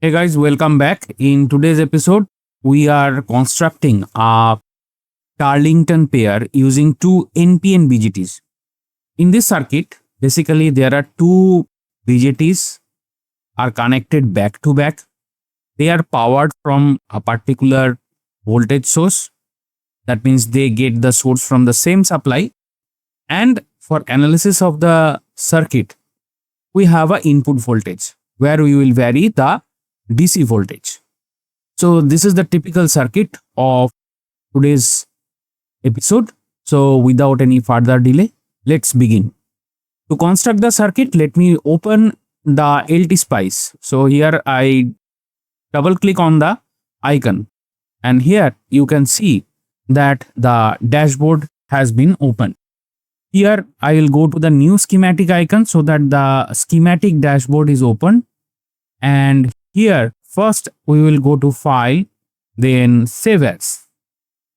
Hey guys, welcome back. In today's episode, we are constructing a Darlington pair using two NPN BJTs. In this circuit, basically there are two BJTs are connected back to back. They are powered from a particular voltage source. That means they get the source from the same supply. And for analysis of the circuit, we have a input voltage where we will vary the DC voltage. So this is the typical circuit of today's episode. So without any further delay, let's begin. To construct the circuit, let me open the LTspice. So here I double click on the icon and here you can see that the dashboard has been opened. Here I will go to the new schematic icon so that the schematic dashboard is open, and here first we will go to file, then save as.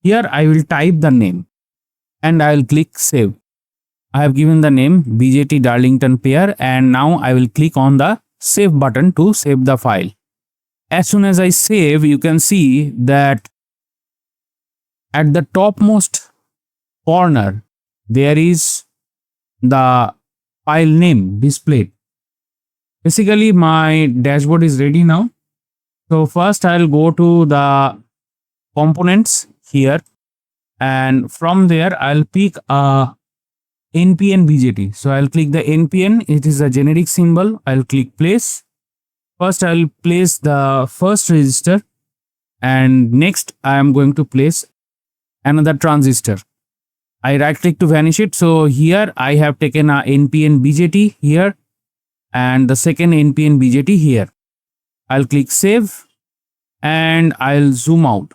Here I will type the name and I will click save. I have given the name BJT Darlington Pair, and now I will click on the save button to save the file. As soon as I save, you can see that at the topmost corner there is the file name displayed. Basically my dashboard is ready now. So first I'll go to the components here, and from there I'll pick a NPN BJT. So I'll click the NPN, it is a generic symbol. I'll click place. First I'll place the first resistor, and next I am going to place another transistor. I right click to vanish it. So here I have taken a NPN BJT here and the second NPN BJT here. I'll click save and I'll zoom out.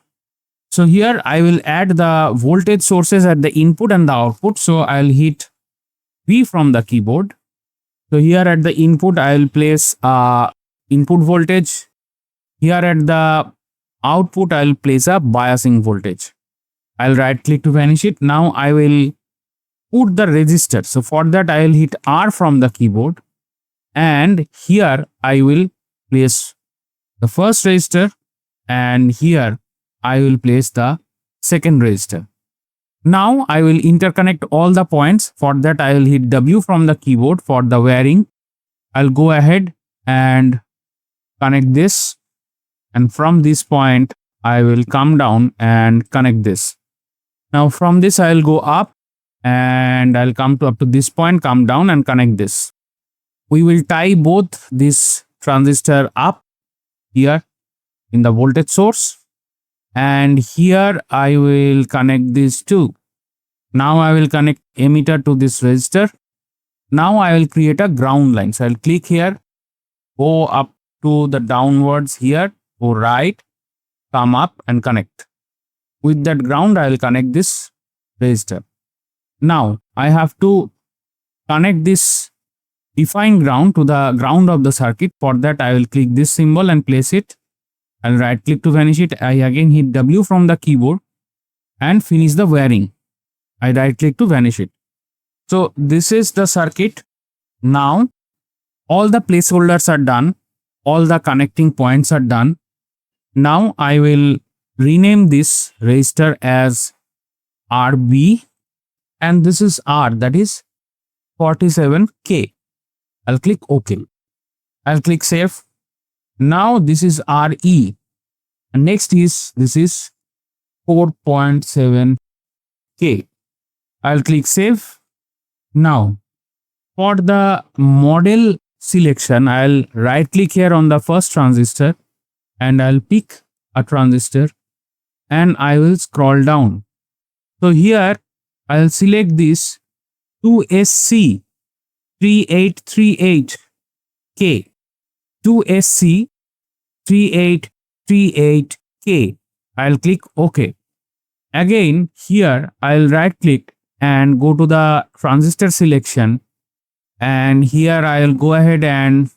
So here I will add the voltage sources at the input and the output. So I'll hit V from the keyboard. So here at the input I'll place input voltage. Here at the output I'll place a biasing voltage. I'll right click to vanish it. Now I will put the resistor. So for that I will hit R from the keyboard, and here I will place the first resistor and here I will place the second resistor. Now I will interconnect all the points. For that I will hit W from the keyboard for the wiring. I'll go ahead and connect this, and from this point I will come down and connect this. Now from this I will go up and I'll come to up to this point, come down and connect this. We will tie both this transistor up here in the voltage source, and here I will connect these two. Now I will connect emitter to this resistor. Now I will create a ground line. So I'll click here, go up to the downwards here, go right, come up and connect. With that ground I will connect this resistor. Now I have to connect this defined ground to the ground of the circuit. For that I will click this symbol and place it. I'll right click to vanish it. I again hit W from the keyboard and finish the wiring. I right click to vanish it. So this is the circuit. Now all the placeholders are done. All the connecting points are done. Now I will rename this resistor as RB, and this is R, that is 47K. I'll click OK. I'll click save. Now this is RE, and next is this is 4.7K. I'll click save. Now for the model selection, I'll right click here on the first transistor and I'll pick a transistor and I will scroll down. So here I'll select this 2SC 3838K. 2SC 3838K. I'll click OK. Again here I'll right click and go to the transistor selection, and here I'll go ahead and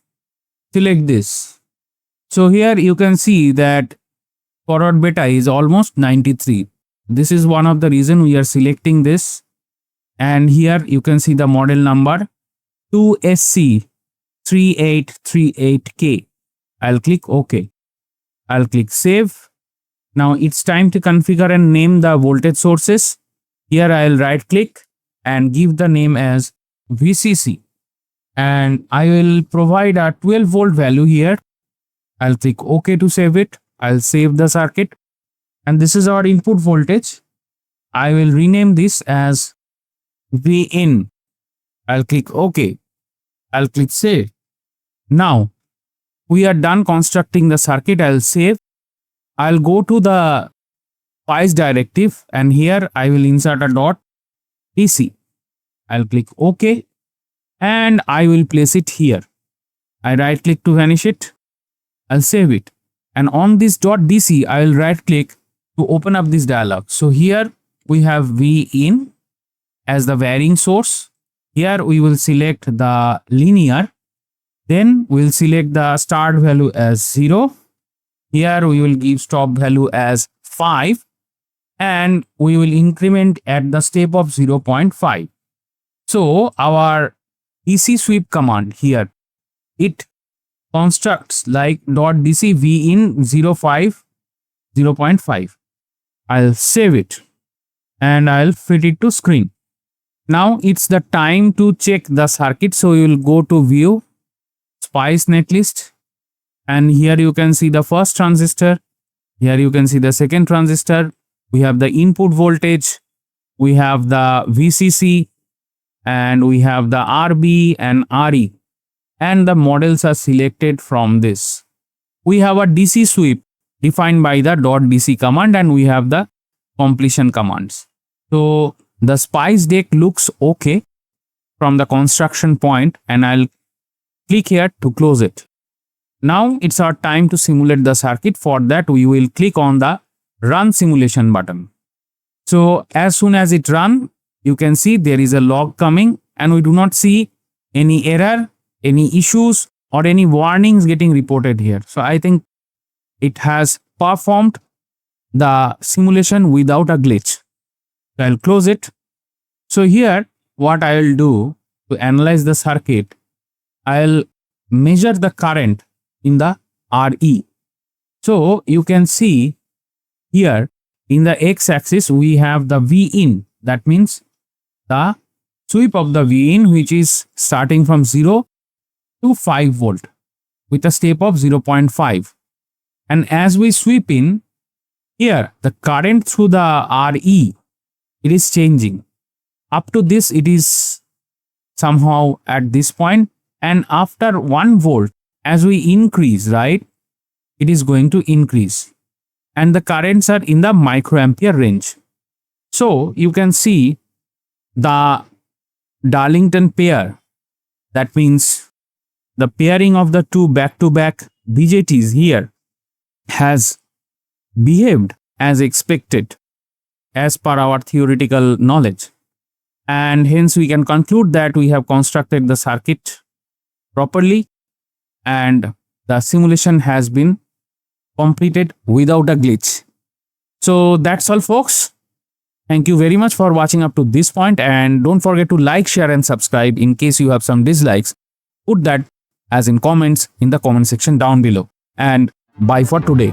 select this. So here you can see that forward beta is almost 93. This is one of the reason we are selecting this, and here you can see the model number 2SC 3838K. I'll click OK. I'll click save. Now it's time to configure and name the voltage sources. Here I'll right click and give the name as VCC. And I will provide a 12 volt value here. I'll click OK to save it. I'll save the circuit. And this is our input voltage. I will rename this as Vin. I'll click OK. I'll click save. Now we are done constructing the circuit. I'll save. I'll go to the spice directive and here I will insert a dot DC. I'll click OK and I will place it here. I right click to vanish it. I'll save it. And on this dot DC, I will right click to open up this dialog. So here we have V in as the varying source. Here we will select the linear. Then we'll select the start value as 0. Here we will give stop value as 5. And we will increment at the step of 0.5. So our DC sweep command here, it constructs like dot DC V in 0.5. I'll save it and I'll fit it to screen. Now it's the time to check the circuit. So you will go to view, spice netlist, and here you can see the first transistor. Here you can see the second transistor. We have the input voltage. We have the VCC and we have the RB and RE. And the models are selected from this. We have a DC sweep defined by the .dc command and we have the completion commands. So the spice deck looks okay from the construction point and I'll click here to close it. Now it's our time to simulate the circuit. For that we will click on the run simulation button. So as soon as it runs, you can see there is a log coming and we do not see any error, any issues or any warnings getting reported here. So I think it has performed the simulation without a glitch. So I'll close it. So here what I will do to analyze the circuit, I'll measure the current in the RE. So you can see here in the x-axis we have the V in. That means the sweep of the V in, which is starting from 0 to 5 volt with a step of 0.5. And as we sweep in, here the current through the RE, it is changing. Up to this it is somehow at this point, and after 1 volt as we increase, right, it is going to increase. And the currents are in the microampere range. So you can see the Darlington pair, that means the pairing of the two back-to-back BJTs here has behaved as expected as per our theoretical knowledge. And hence we can conclude that we have constructed the circuit properly and the simulation has been completed without a glitch. So that's all, folks. Thank you very much for watching up to this point, and don't forget to like, share and subscribe. In case you have some dislikes, put that as in comments in the comment section down below. And bye for today.